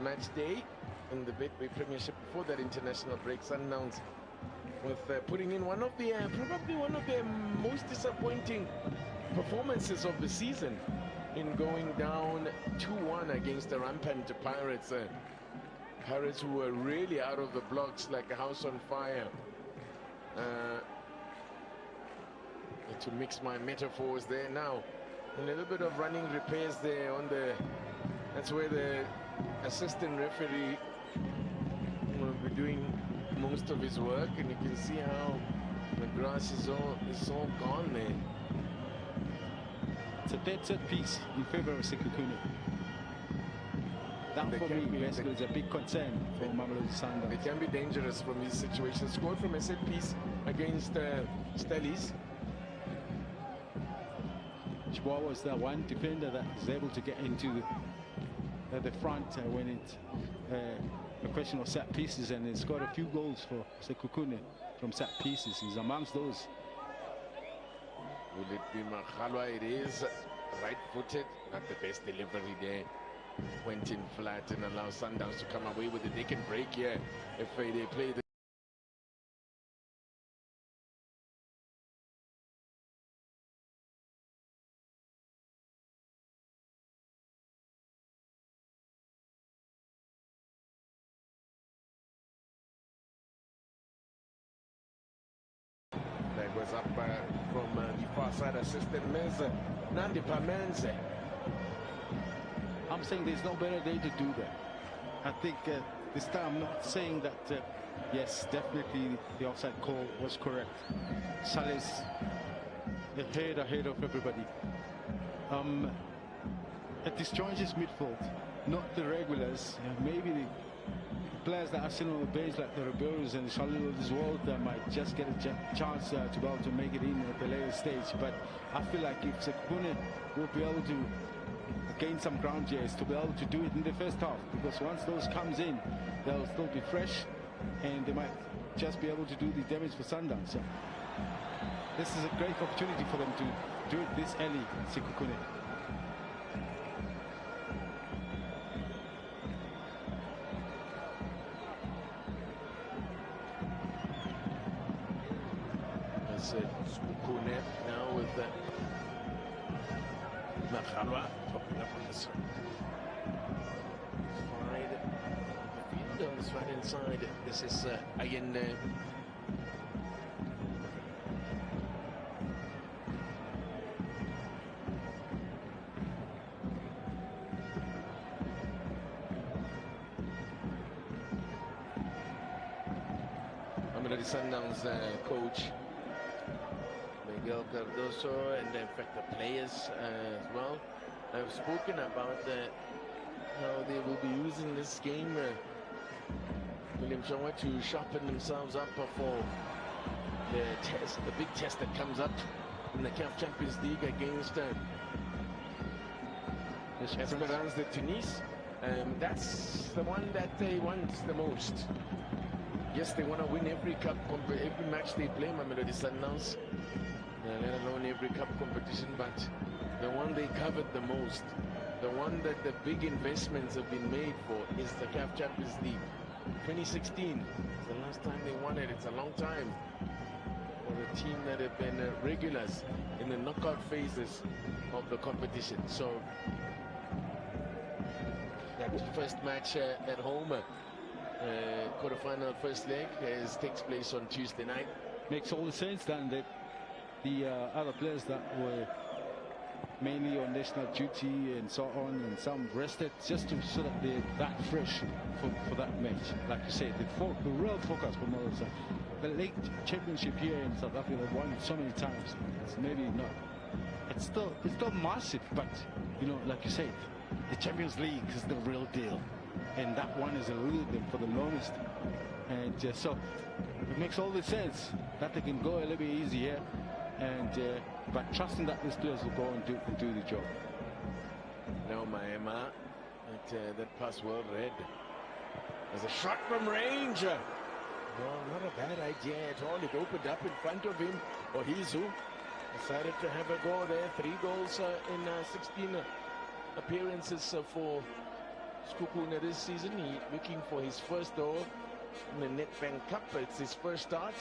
match day in the Betway Premiership before that international break. Sundowns with putting in one of the probably one of their most disappointing performances of the season in going down 2-1 against the rampant Pirates. Pirates who were really out of the blocks like a house on fire. To mix my metaphors there now, a little bit of running repairs there on the, that's where the assistant referee will be doing most of his work, and you can see how the grass is all gone there. It's a dead set piece in favor of Sekhukhune. That for me basically is a big concern for Mamelodi Sundowns. It can be dangerous from these situations. Scored from a set piece against Stellies. Chibwa was the one defender that was able to get into the front when it's a question of set pieces, and he scored a few goals for Sekhukhune from set pieces. He's amongst those. Will it be Makhalwa? It is right-footed, not the best delivery there. Went in flat and allowed Sundowns to come away with it. They can break here if they play the that was up from the far side assistant Meza Nandi Pamenze. I'm saying there's no better day to do that. I think this time I'm not saying that yes, definitely the offside call was correct. Saleh's ahead of everybody. A disjointed midfield, not the regulars. Maybe the players that are still on the bench, like the Rebels and the Charlotte of this world, that might just get a chance to be able to make it in at the later stage. But I feel like if Sekhukhune will be able to gain some ground here, is to be able to do it in the first half, because once those comes in, they'll still be fresh and they might just be able to do the damage for Sundowns. So this is a great opportunity for them to do it this early, Sekhukhune. Sekhukhune now with Makhalwa popping up on the side. The field on this right hand side. This is again Mamelodi Sundowns coach Miguel Cardoso, and in fact the players as well have spoken about how they will be using this game, William Shawa, to sharpen themselves up for the test, the big test that comes up in the CAF Champions League against Esperance de Tunis. That's the one that they want the most. Yes, they want to win every cup, every match they play, Mamelodi Sundowns, let alone every cup competition, but the one they covered the most, the one that the big investments have been made for, is the CAF Champions League. 2016 is the last time they won it. It's a long time for a team that have been regulars in the knockout phases of the competition. So that first match at home, quarterfinal first leg, takes place on Tuesday night. Makes all the sense then that the other players that were mainly on national duty and so on, and some rested, just to so that they're that fresh for that match. Like you said, the real focus for Mamelodi. The league championship here in South Africa, they've won it so many times. It's maybe not. It's still massive, but you know, like you said, the Champions League is the real deal, and that one is eluded them for the longest. And so it makes all the sense that they can go a little bit easier, and but trusting that these players will go and do the job. Now Maema, that pass well read. There's a shot from range. Well, not a bad idea at all. It opened up in front of him. Ohizu decided to have a go there. 3 goals in 16 appearances for Sekhukhune this season. He's looking for his first goal in the Nedbank Cup. It's his first start.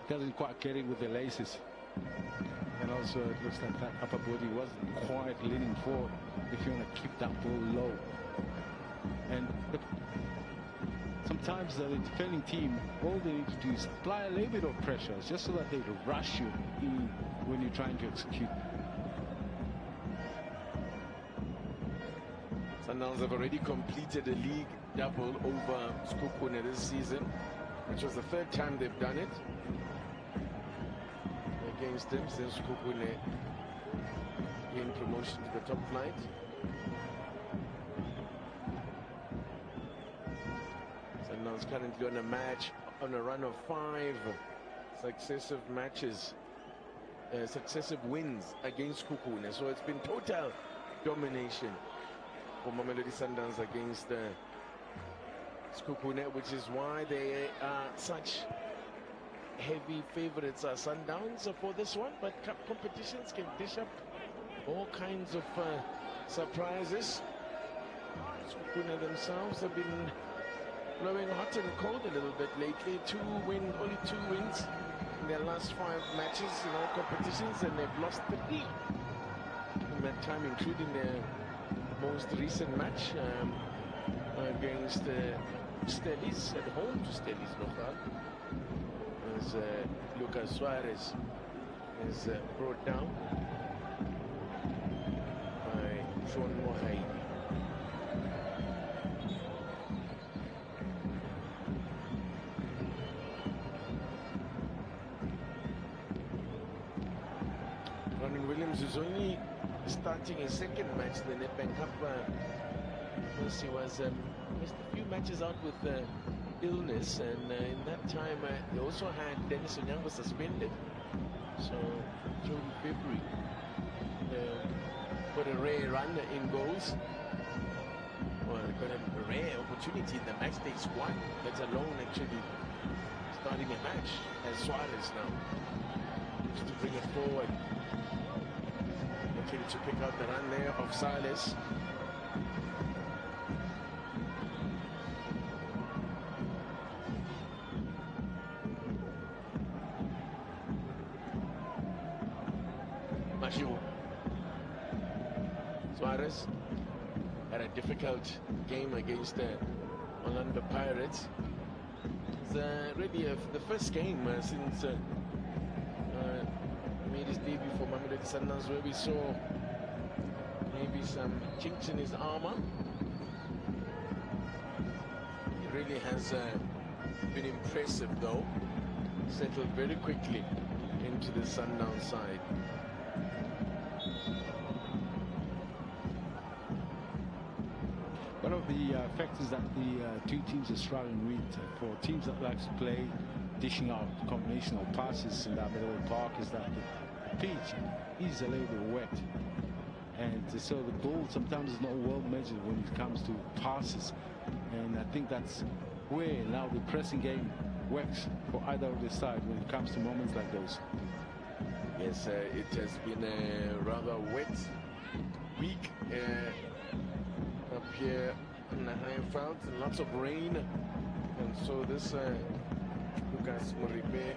Doesn't quite get it with the laces. And also it looks like that upper body wasn't quite leaning forward if you want to keep that ball low. And sometimes the defending team, all they need to do is apply a little bit of pressure just so that they rush you in when you're trying to execute. Sundowns have already completed a league double over Sekhukhune this season, which was the third time they've done it against them since Sekhukhune gained promotion to the top flight. Sundowns currently on a run of 5 successive matches, successive wins against Sekhukhune. So it's been total domination for Mamelodi Sundowns against Sekhukhune, which is why they are such heavy favorites. Sundowns for this one, but cup competitions can dish up all kinds of surprises. Sekhukhune themselves have been blowing hot and cold a little bit lately. Only two wins in their last 5 matches in all competitions, and they've lost 3 in that time, including their most recent match against Stellis, at home to Stellis local, as Lucas Suarez is brought down by Sean Mohai. Williams is only starting a second match in the Nedbank Cup. He was missed a few matches out with illness, and in that time they also had Dennis Onyango suspended. So during February, got a rare run in goals. Well, got a rare opportunity in the match day squad, let alone actually starting a match as Suarez now, just to bring it forward. To pick out the run there of Silas. Mashiwo. Suarez had a difficult game against the Orlando Pirates. It's really the first game since made his debut for Mamelodi Sundowns, where we saw maybe some chinks in his armor. He really has been impressive, though. Settled very quickly into the Sundowns side. One of the factors that the two teams are struggling with for teams that like to play dishing out combinational passes in that middle of the park is that the pitch is a little bit wet, and so the ball sometimes is not well measured when it comes to passes, and I think that's where now the pressing game works for either of the side when it comes to moments like those. Yes, it has been a rather wet week up here in the Highveld, lots of rain, and so this Lucas Moripe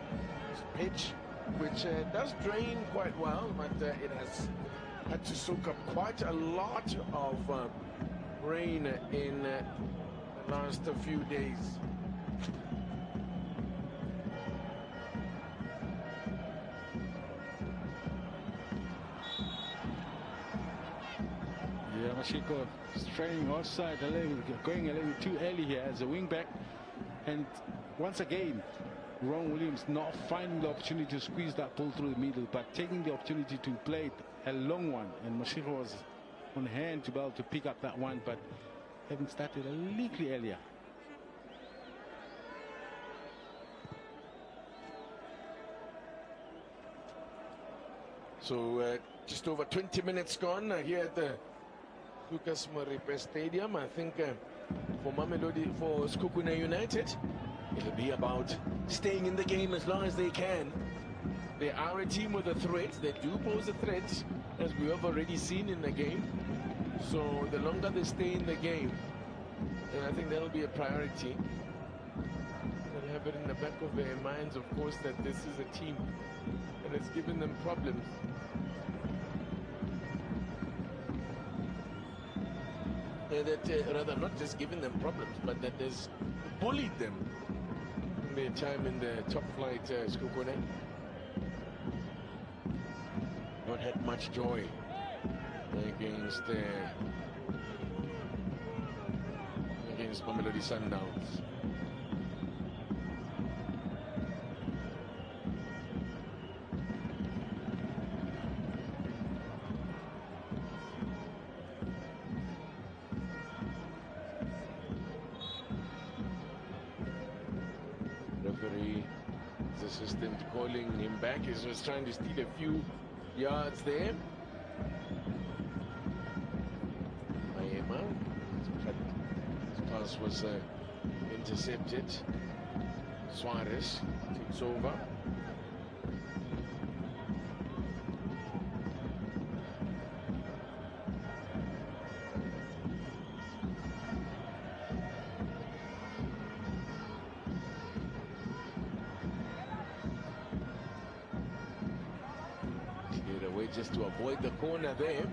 pitch, which does drain quite well, but it has had to soak up quite a lot of rain in the last few days. Yeah, Mashiko straying offside a little, going a little bit too early here as a wing back, and once again Ron Williams not finding the opportunity to squeeze that ball through the middle, but taking the opportunity to play a long one, and Mashiko was on hand to be able to pick up that one, but having started a little earlier. So just over 20 minutes gone here at the Lucas Moripe Stadium. I think for Sekhukhune United, it'll be about staying in the game as long as they can. They are a team with a threat. They do pose a threat as we have already seen in the game. So the longer they stay in the game, and I think that'll be a priority. They'll have it in the back of their minds, of course, that this is a team that has given them problems. Rather not just giving them problems, but that has bullied them in their time in the top flight Sekhukhune. Not had much joy against Mamelodi Sundowns. Referee, his assistant calling him back. He was trying to steal a few yards there. His pass was intercepted. Suarez takes over. Away just to avoid the corner there.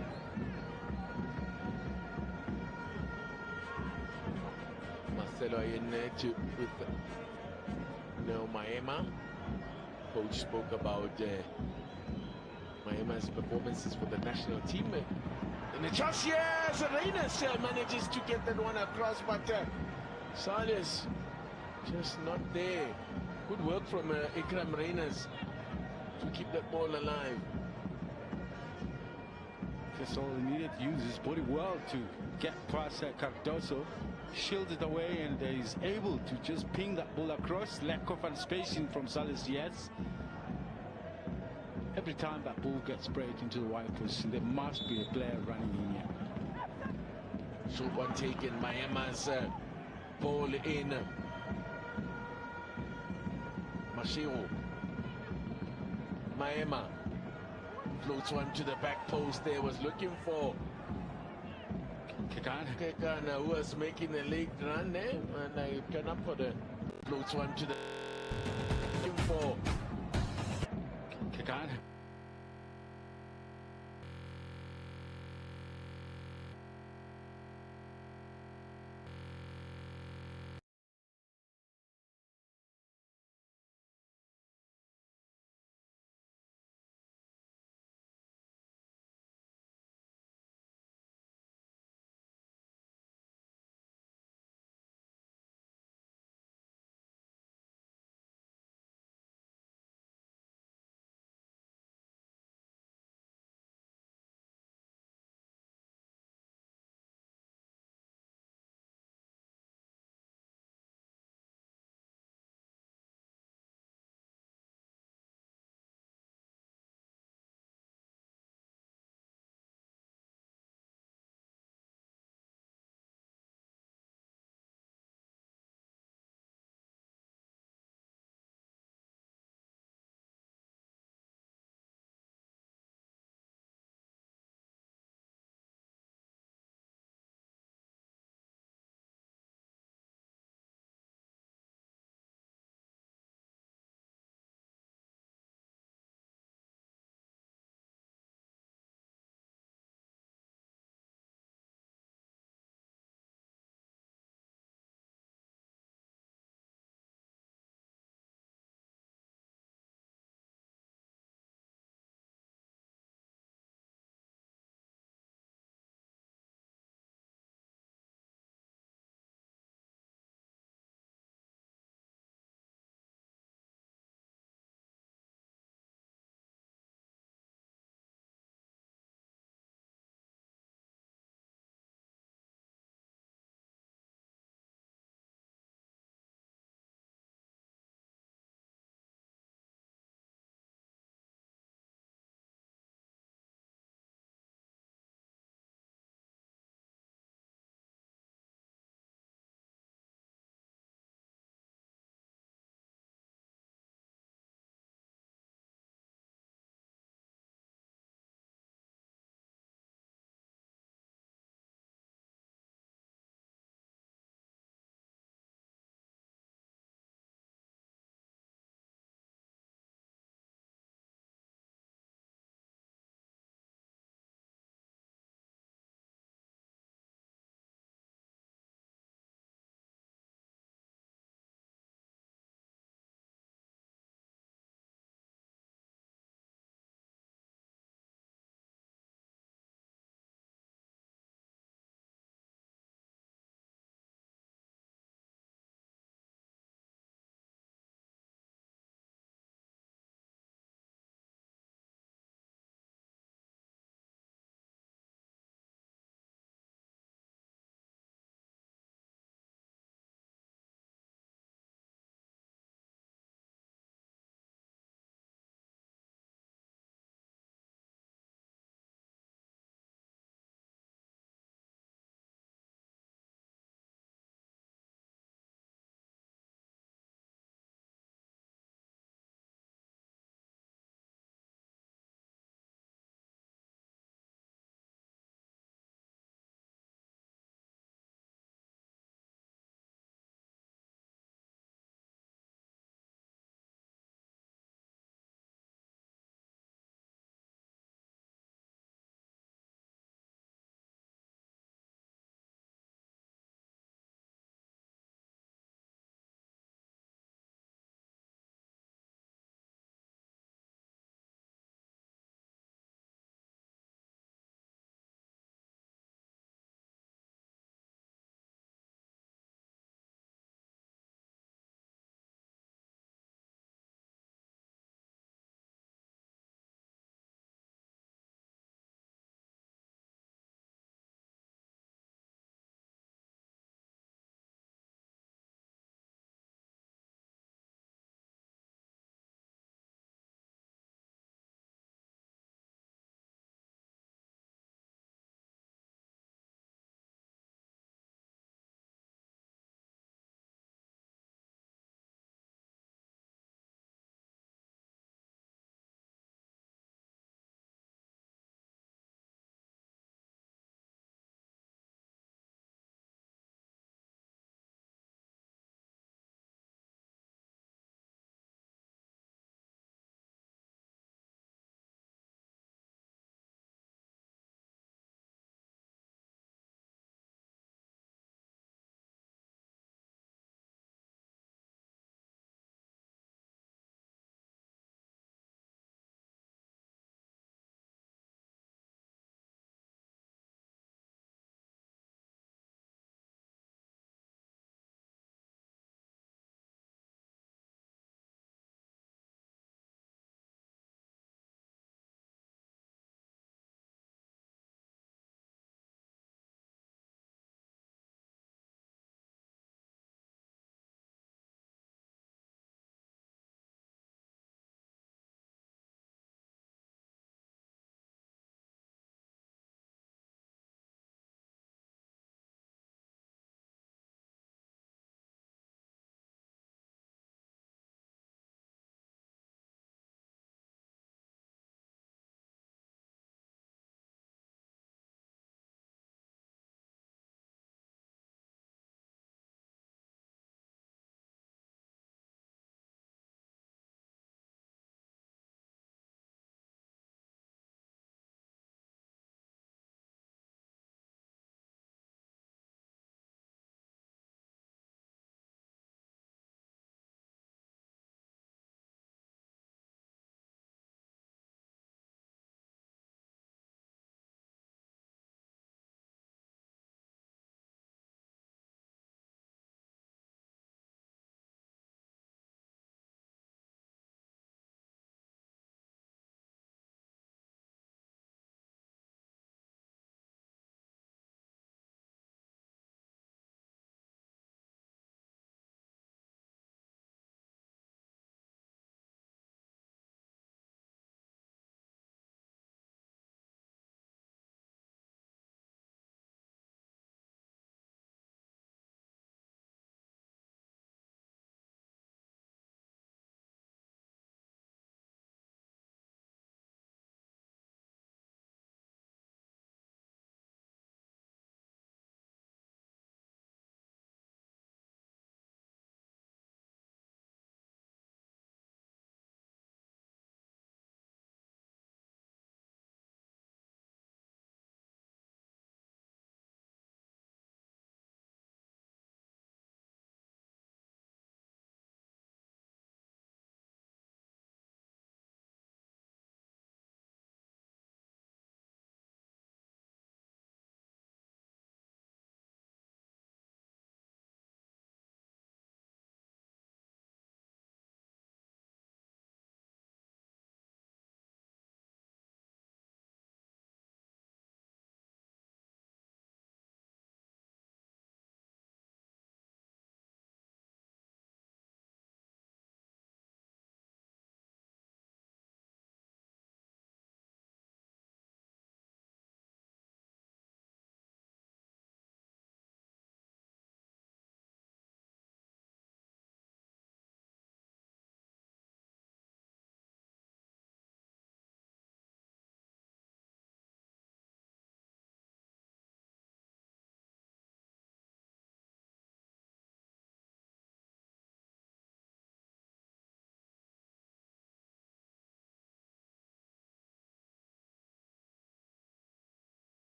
Marcelo in there with Maema. Coach spoke about Maema's performances for the national team. And the chance, yes, Reyners manages to get that one across, but Salis just not there. Good work from Ikram Reyners to keep that ball alive. That's all he needed to use his body well to get past Cardoso, shield it away, and he's able to just ping that ball across. Lack of anticipation from Salis, yes. Every time that ball gets sprayed into the wide position, there must be a player running in here. Short one taken, Maema's ball in. Mashiro. Maema. Floats one to the back post there, was looking for Kekana, who was making a late run there, and I turn up for the floats one to the looking for Kekana.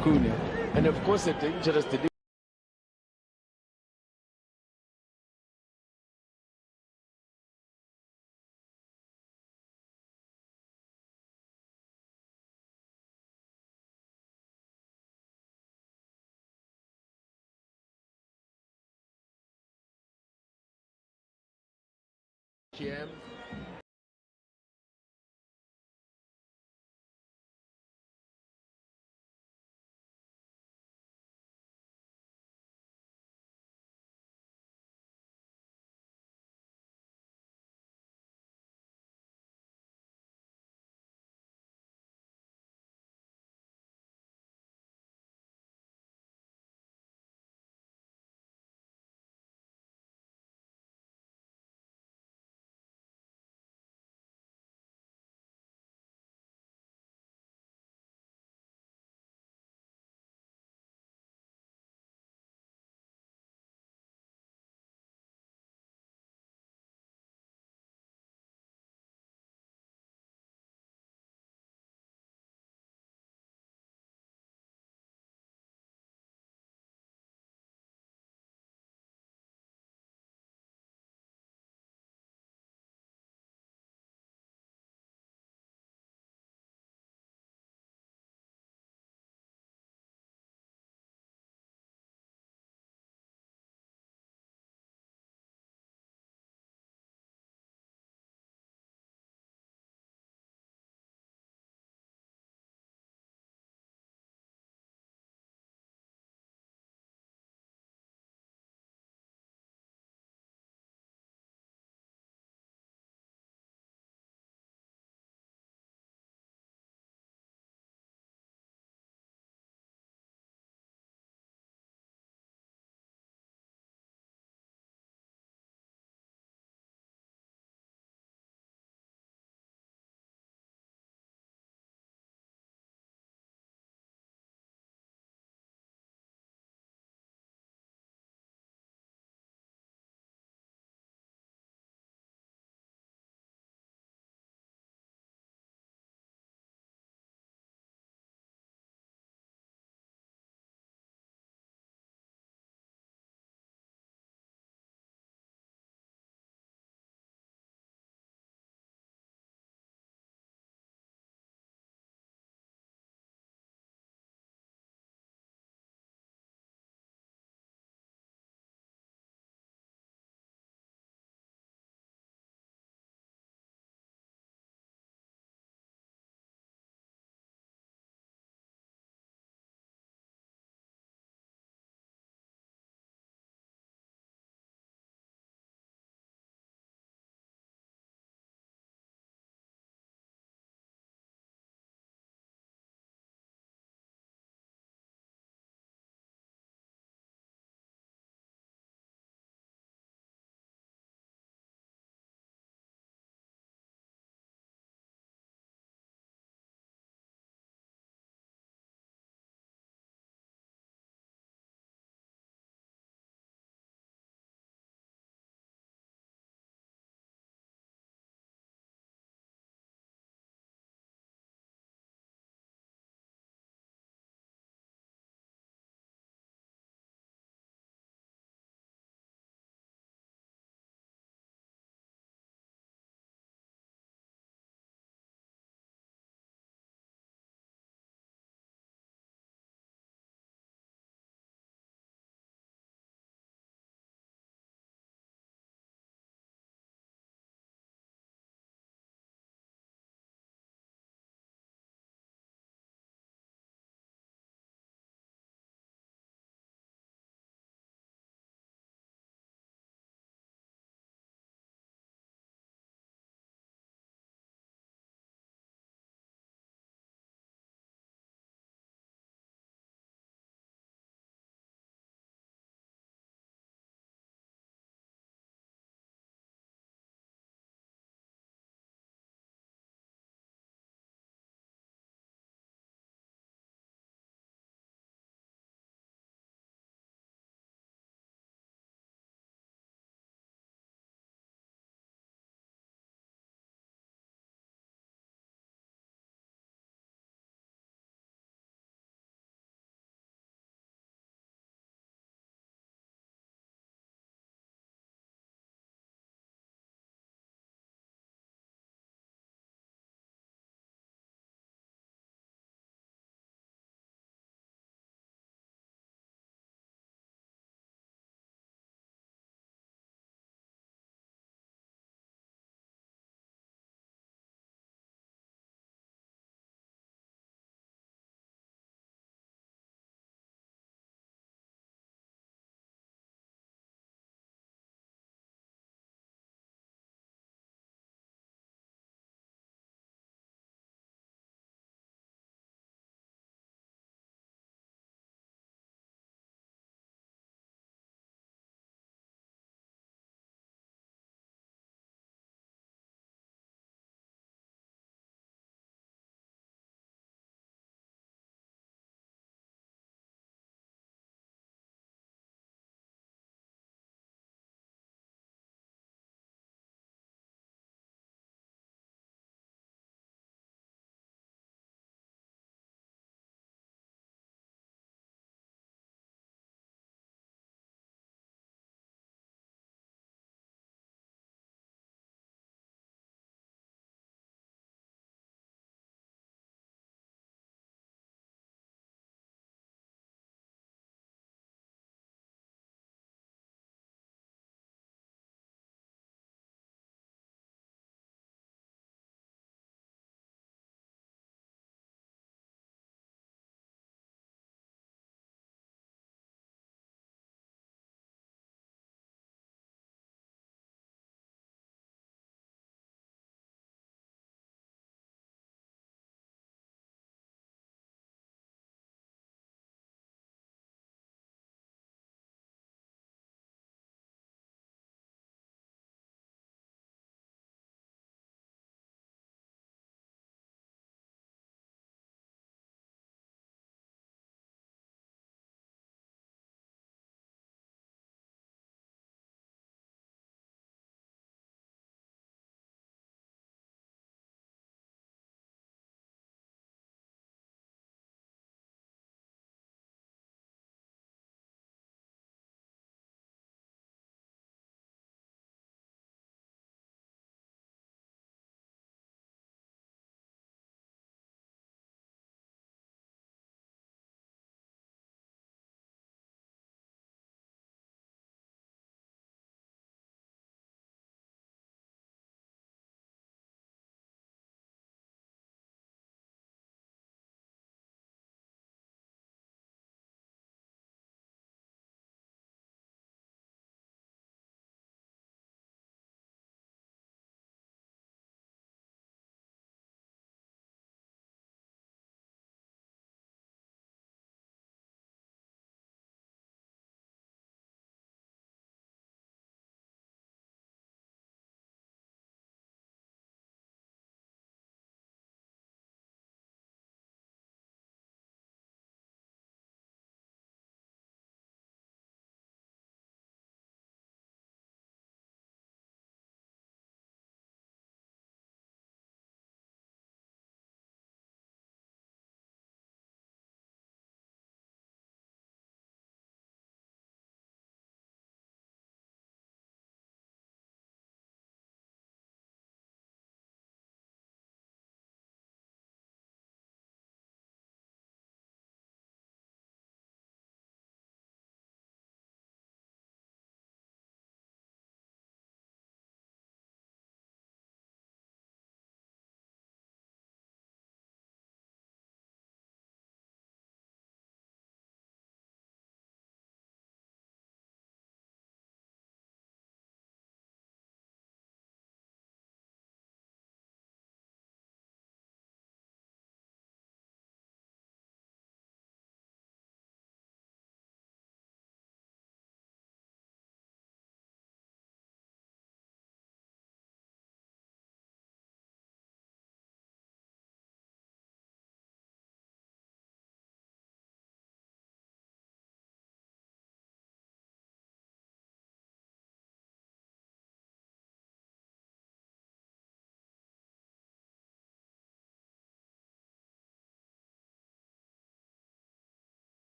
Sekhukhune. And of course, a dangerous delivery. Here.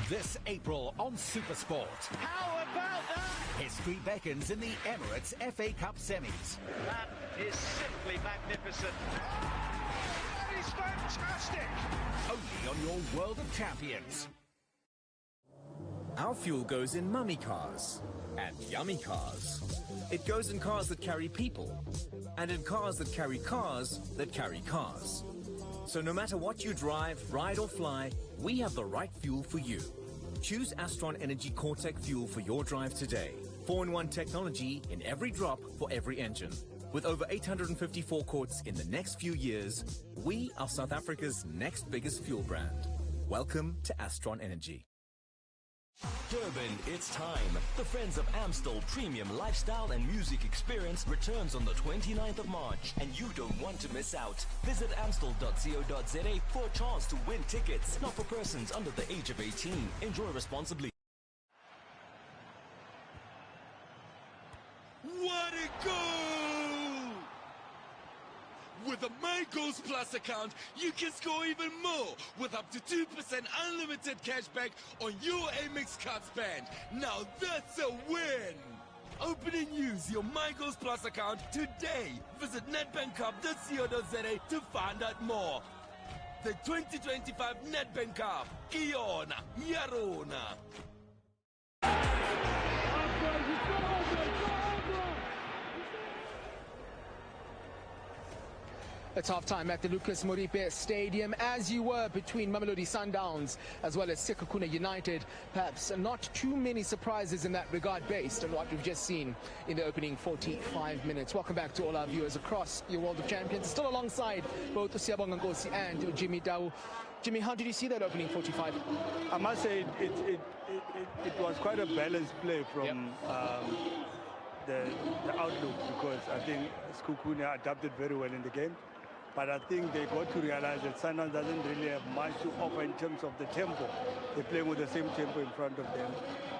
This April on SuperSport. How about that? History beckons in the Emirates FA Cup semis. That is simply magnificent. That is fantastic. Only on your World of Champions. Our fuel goes in mummy cars and yummy cars. It goes in cars that carry people and in cars that carry cars that carry cars. So no matter what you drive, ride or fly, we have the right fuel for you. Choose Astron Energy Cortec fuel for your drive today. 4-in-1 technology in every drop for every engine. With over 854 quarts in the next few years, we are South Africa's next biggest fuel brand. Welcome to Astron Energy. Durban, it's time. The Friends of Amstel Premium Lifestyle and Music Experience returns on the 29th of March, and you don't want to miss out. Visit amstel.co.za for a chance to win tickets. Not for persons under the age of 18. Enjoy responsibly. What a goal! With a My Goals Plus account, you can score even more with up to 2% unlimited cashback on your Amex card spend. Now that's a win! Open and use your My Goals Plus account today. Visit Nedbank Cup.co.za to find out more. The 2025 Nedbank Cup. Kiona, Yarona. It's half-time at the Lucas Moripe Stadium, as you were between Mamelodi Sundowns as well as Sekhukhune United. Perhaps not too many surprises in that regard based on what we've just seen in the opening 45 minutes. Welcome back to all our viewers across your World of Champions. Still alongside both Siyabonga Nkosi and Jimmy Dau. Jimmy, how did you see that opening 45? I must say it was quite a balanced play from the outlook, because I think Sekhukhune adapted very well in the game. But I think they got to realize that Sundowns doesn't really have much to offer in terms of the tempo. They're playing with the same tempo in front of them.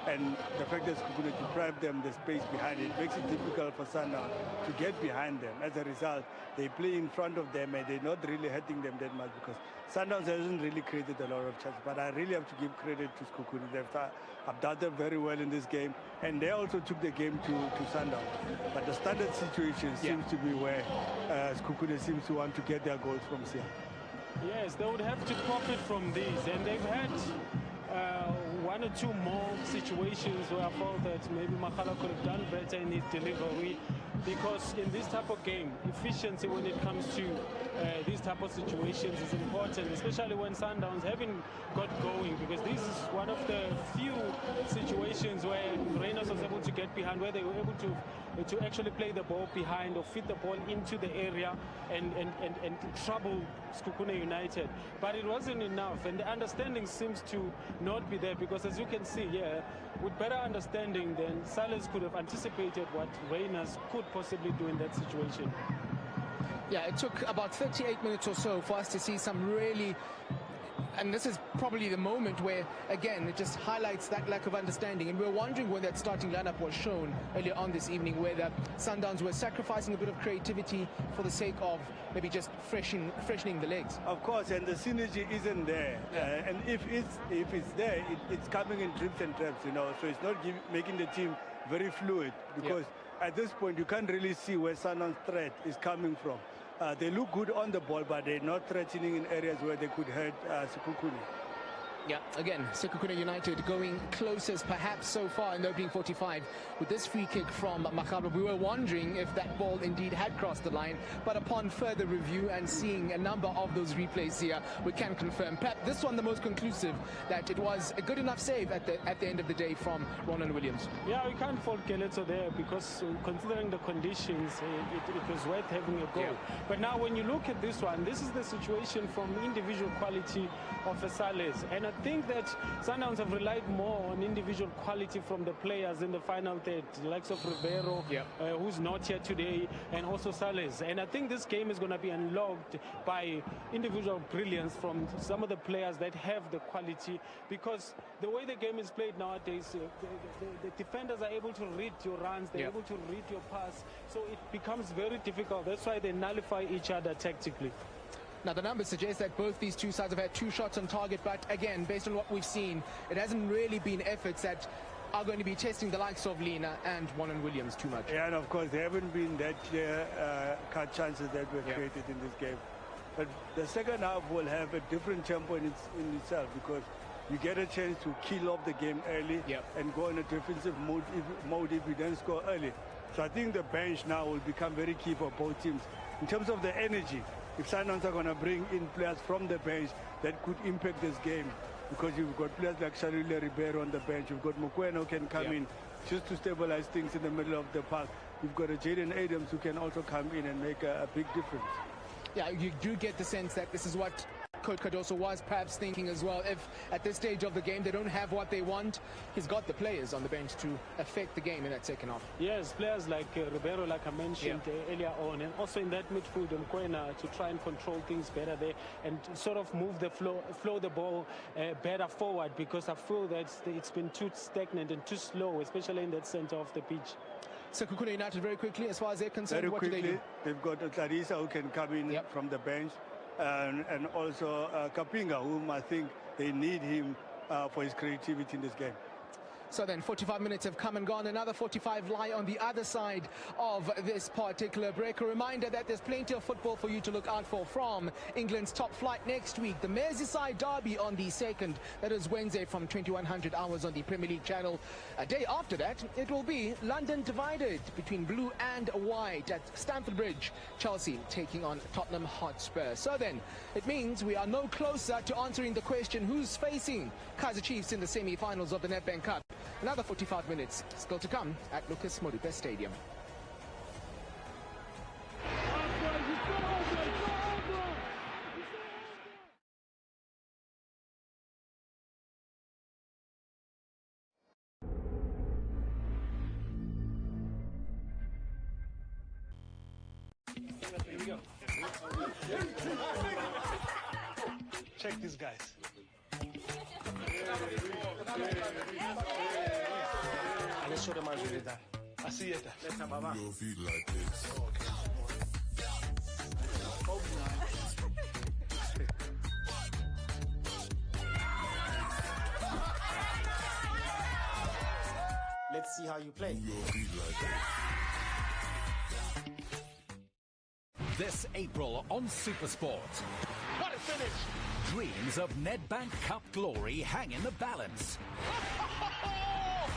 And the fact that Sekhukhune deprived them the space behind it makes it difficult for Sundowns to get behind them. As a result, they play in front of them and they're not really hurting them that much, because Sundowns hasn't really created a lot of chances. But I really have to give credit to Sekhukhune. They've adapted very well in this game, and they also took the game to Sundowns. But the standard situation seems to be where Sekhukhune seems to want to get their goals from here. Yes, they would have to profit from these, and they've had one or two more situations where I felt that maybe Makhala could have done better in his delivery, because in this type of game, efficiency when it comes to these type of situations is important, especially when Sundowns haven't got going, because this is one of the few situations where Rangers was able to get behind, where they were able to actually play the ball behind or feed the ball into the area and trouble Sekhukhune United. But it wasn't enough, and the understanding seems to not be there, because as you can see here, with better understanding, then Salas could have anticipated what Rangers could possibly do in that situation. Yeah, it took about 38 minutes or so for us to see some really, and this is probably the moment where, again, it just highlights that lack of understanding. And we're wondering when that starting lineup was shown earlier on this evening, whether Sundowns were sacrificing a bit of creativity for the sake of maybe just freshening the legs. Of course, and the synergy isn't there. And if it's there, it's coming in drips and traps, you know. So it's not making the team very fluid, because at this point you can't really see where Sundowns' threat is coming from. They look good on the ball, but they're not threatening in areas where they could hurt Sekhukhune. Yeah, again, Sekhukhune United going closest perhaps so far in the opening 45 with this free kick from Makhabra. We were wondering if that ball indeed had crossed the line, but upon further review and seeing a number of those replays here, we can confirm, perhaps this one the most conclusive, that it was a good enough save at the end of the day from Ronan Williams. Yeah, we can't fault Keleto there, because considering the conditions, it was worth having a goal. Yeah. But now when you look at this one, this is the situation from individual quality of Sales, and I think that Sundowns have relied more on individual quality from the players in the final third, the likes of Ribeiro, who's not here today, and also Sales. And I think this game is going to be unlocked by individual brilliance from some of the players that have the quality, because the way the game is played nowadays, the defenders are able to read your runs, they're able to read your pass, so it becomes very difficult. That's why they nullify each other tactically. Now, the numbers suggest that both these two sides have had 2 shots on target, but again, based on what we've seen, it hasn't really been efforts that are going to be testing the likes of Lena and Warren Williams too much. Yeah, and of course, there haven't been that clear cut chances that were created in this game. But the second half will have a different tempo in itself, because you get a chance to kill off the game early and go in a defensive mode if you don't score early. So I think the bench now will become very key for both teams. In terms of the energy, if Sundowns are going to bring in players from the bench, that could impact this game, because you've got players like Sharile Ribeiro on the bench. You've got Mokoena who can come in just to stabilize things in the middle of the park. You've got a Jaden Adams who can also come in and make a big difference. Yeah, you do get the sense that this is what Coach Cardoso was perhaps thinking as well. If at this stage of the game they don't have what they want, he's got the players on the bench to affect the game in that second half. Yes, players like Ribeiro, like I mentioned earlier on, and also in that midfield, Mokoena, to try and control things better there and sort of move the flow the ball better forward, because I feel that it's been too stagnant and too slow, especially in that center of the pitch. Sekhukhune United, very quickly, as far as they're concerned, very what quickly, do they do? They've got Clarissa who can come in from the bench, and also Kapinga, whom I think they need him for his creativity in this game. So then 45 minutes have come and gone. Another 45 lie on the other side of this particular break. A reminder that there's plenty of football for you to look out for from England's top flight next week. The Merseyside derby on the 2nd. That is Wednesday from 2100 hours on the Premier League channel. A day after that, it will be London divided between blue and white at Stamford Bridge. Chelsea taking on Tottenham Hotspur. So then, it means we are no closer to answering the question, who's facing Kaizer Chiefs in the semi-finals of the Nedbank Cup. Another 45 minutes still to come at Lucas Modipe Stadium. Here we go. Check these guys. Let's show them how to do that. I see it. Let's have a your feet like this. Let's see how you play. This April on SuperSport. What a finish! Dreams of Nedbank Cup glory hang in the balance.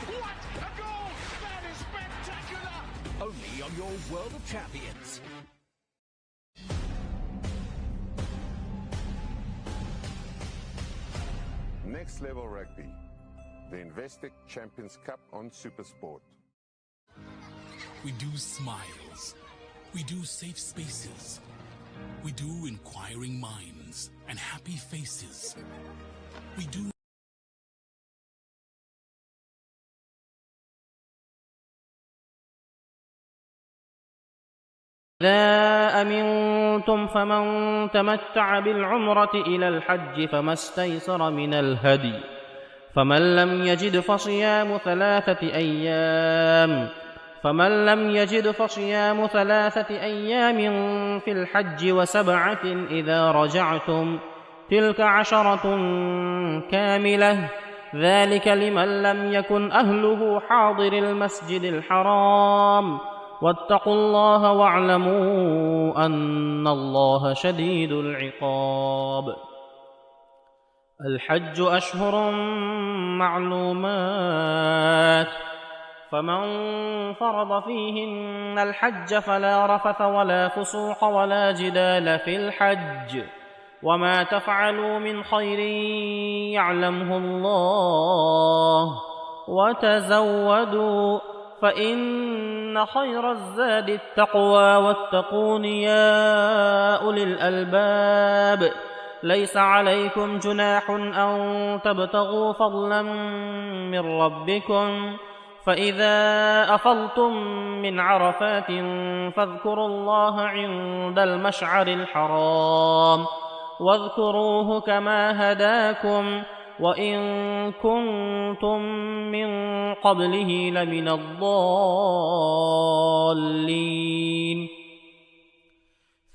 What a goal! That is spectacular! Only on your World of Champions. Next Level Rugby, the Investec Champions Cup on SuperSport. We do smiles. We do safe spaces. We do inquiring minds and happy faces. We do إذا أمنتم فمن تمتع بالعمرة إلى الحج فما استيسر من الهدي فمن لم يجد فصيام ثلاثة أيام في الحج وسبعة إذا رجعتم تلك 10 كاملة ذلك لمن لم يكن أهله حاضر المسجد الحرام واتقوا الله واعلموا أن الله شديد العقاب. الحج أشهر معلومات فمن فرض فيهن الحج فلا رفث ولا فسوق ولا جدال في الحج وما تفعلوا من خير يعلمه الله وتزودوا فإن خير الزاد التقوى واتقون يا أولي الألباب. ليس عليكم جناح أن تبتغوا فضلا من ربكم فإذا أفضتم من عرفات فاذكروا الله عند المشعر الحرام واذكروه كما هداكم وإن كنتم من قبله لمن الضالين.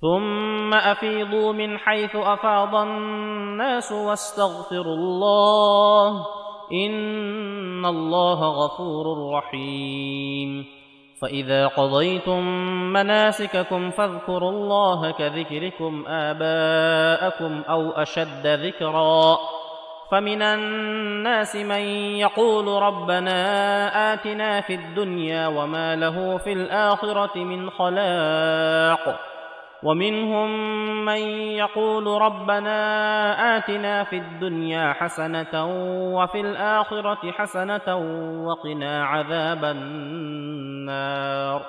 ثم أفيضوا من حيث أفاض الناس واستغفروا الله إن الله غفور رحيم فإذا قضيتم مناسككم فاذكروا الله كذكركم آباءكم أو أشد ذكرا فمن الناس من يقول ربنا آتنا في الدنيا وما له في الآخرة من خلاق ومنهم من يقول ربنا آتنا في الدنيا حسنة وفي الآخرة حسنة وقنا عذاب النار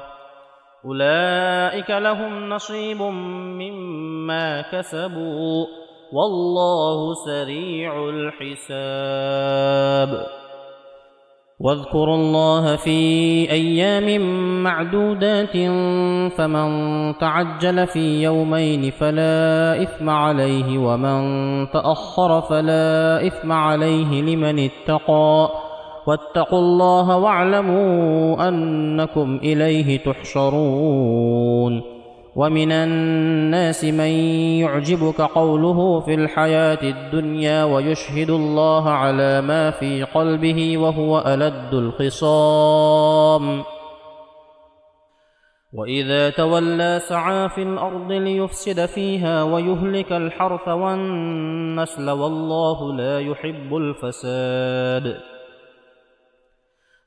أولئك لهم نصيب مما كسبوا والله سريع الحساب واذكروا الله في أيام معدودات فمن تعجل في يومين فلا إثم عليه ومن تأخر فلا إثم عليه لمن اتقى واتقوا الله واعلموا أنكم إليه تحشرون ومن الناس من يعجبك قوله في الحياة الدنيا ويشهد الله على ما في قلبه وهو ألد الخصام وإذا تولى سعى في الأرض ليفسد فيها ويهلك الحرث والنسل والله لا يحب الفساد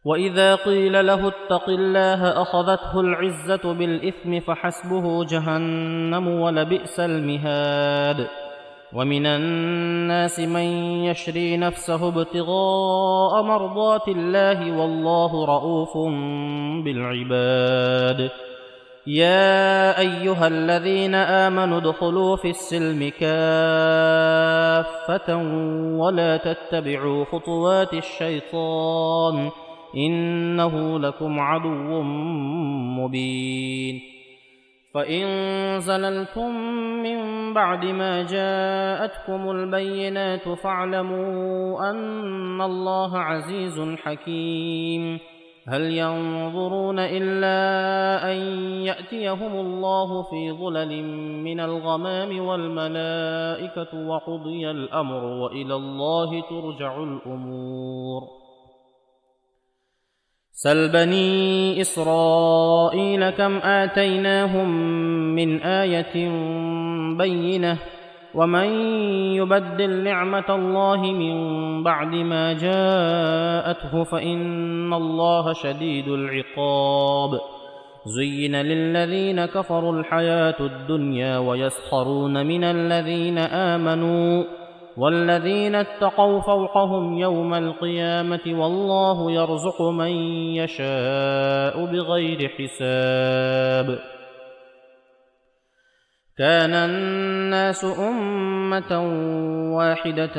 وإذا قيل له اتق الله أخذته العزة بالإثم فحسبه جهنم ولبئس المهاد ومن الناس من يشري نفسه ابتغاء مرضات الله والله رؤوف بالعباد يا أيها الذين آمنوا ادخلوا في السلم كافة ولا تتبعوا خطوات الشيطان إنه لكم عدو مبين فإن زللتم من بعد ما جاءتكم البينات فاعلموا أن الله عزيز حكيم هل ينظرون إلا أن يأتيهم الله في ظلل من الغمام والملائكة وقضي الأمر وإلى الله ترجع الأمور سل بني إسرائيل كم آتيناهم من آية بينة ومن يبدل نعمة الله من بعد ما جاءته فإن الله شديد العقاب زين للذين كفروا الحياة الدنيا ويسخرون من الذين آمنوا والذين اتقوا فوقهم يوم القيامة والله يرزق من يشاء بغير حساب كان الناس أمة واحدة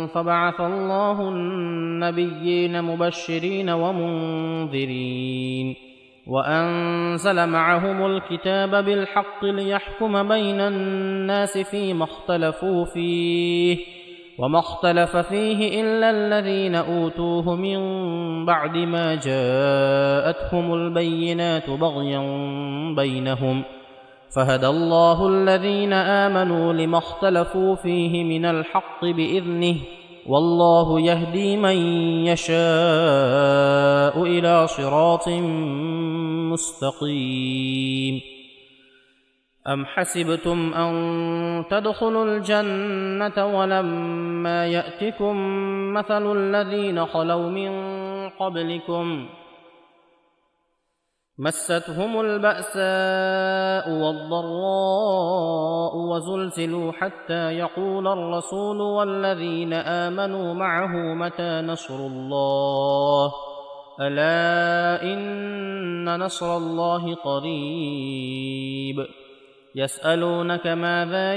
فبعث الله النبيين مبشرين ومنذرين وأنزل معهم الكتاب بالحق ليحكم بين الناس فيما اختلفوا فيه وما اختلف فيه إلا الذين أوتوه من بعد ما جاءتهم البينات بغيا بينهم فهدى الله الذين آمنوا لما اختلفوا فيه من الحق بإذنه والله يهدي من يشاء إلى صراط مستقيم أم حسبتم أن تدخلوا الجنة ولما يأتكم مثل الذين خلوا من قبلكم مستهم البأساء والضراء وزلزلوا حتى يقول الرسول والذين آمنوا معه متى نصر الله ألا إن نصر الله قريب يسألونك ماذا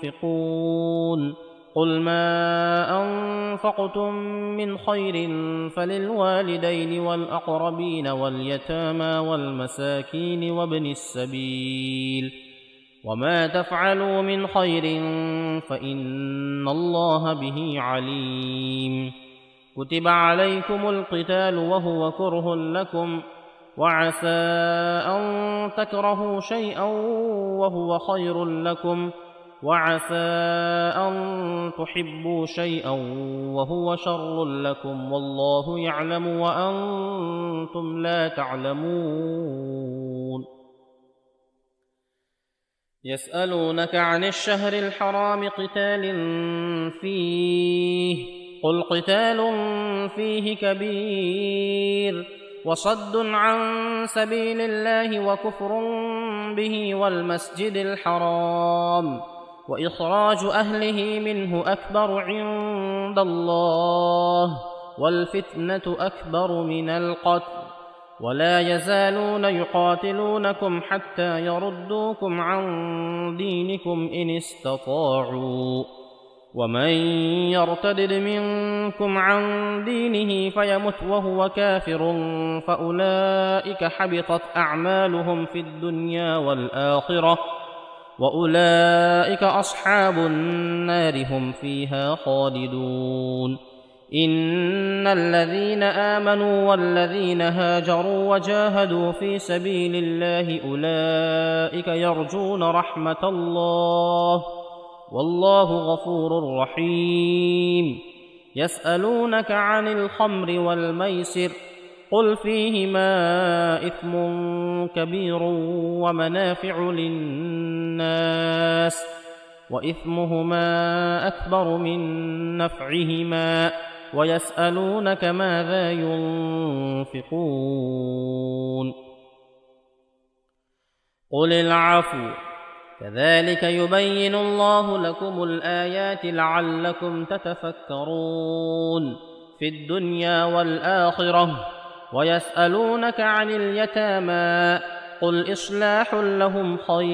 ينفقون قل ما أنفقتم من خير فللوالدين والأقربين واليتامى والمساكين وابن السبيل وما تفعلوا من خير فإن الله به عليم كتب عليكم القتال وهو كره لكم وعسى أن تكرهوا شيئا وهو خير لكم وعسى أن تحبوا شيئا وهو شر لكم والله يعلم وأنتم لا تعلمون يسألونك عن الشهر الحرام قتال فيه قل قتال فيه كبير وصد عن سبيل الله وكفر به والمسجد الحرام وإخراج أهله منه أكبر عند الله والفتنة أكبر من القتل ولا يزالون يقاتلونكم حتى يردوكم عن دينكم إن استطاعوا ومن يرتد منكم عن دينه فيمت وهو كافر فأولئك حبطت أعمالهم في الدنيا والآخرة وأولئك أصحاب النار هم فيها خالدون إن الذين آمنوا والذين هاجروا وجاهدوا في سبيل الله أولئك يرجون رحمة الله والله غفور رحيم يسألونك عن الخمر والميسر قل فيهما إثم كبير ومنافع للناس وإثمهما أكبر من نفعهما ويسألونك ماذا ينفقون قل العفو كذلك يبين الله لكم الآيات لعلكم تتفكرون في الدنيا والآخرة ويسألونك عن اليتامى قل إصلاح لهم خير